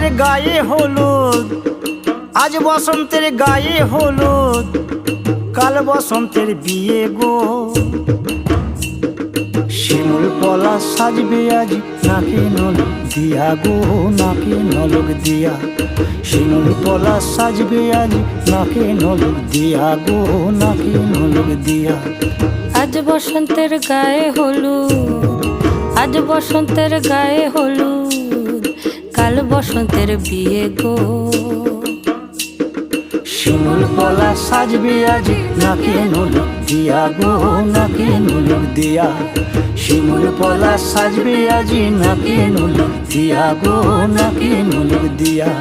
বসন্তের গায়ে হলুদ, আজ বসন্তের গায়ে হলুদ, কাল বসন্তের বিয়ে গো। শিমুল পলা সাজবে আজ নাকে নলক দিয়া গো, নাকে নলক দিয়া। শিমুল পলা সাজবে আজ নাকে নলক দিয়া গো, নাকে নলক দিয়া। আজ বসন্তের গায়ে হলুদ, আজ বসন্তের গায়ে হলুদ, কাল বসন্তের বিয়ে গো। শিমুল পলা সাজবে আজ নাকে নলক দিয়া গো, নাকে নলক দিয়া। শিমুল পলা সাজবে আজ নাকে নলক দিয়া গো, নাকে নলক দিয়া।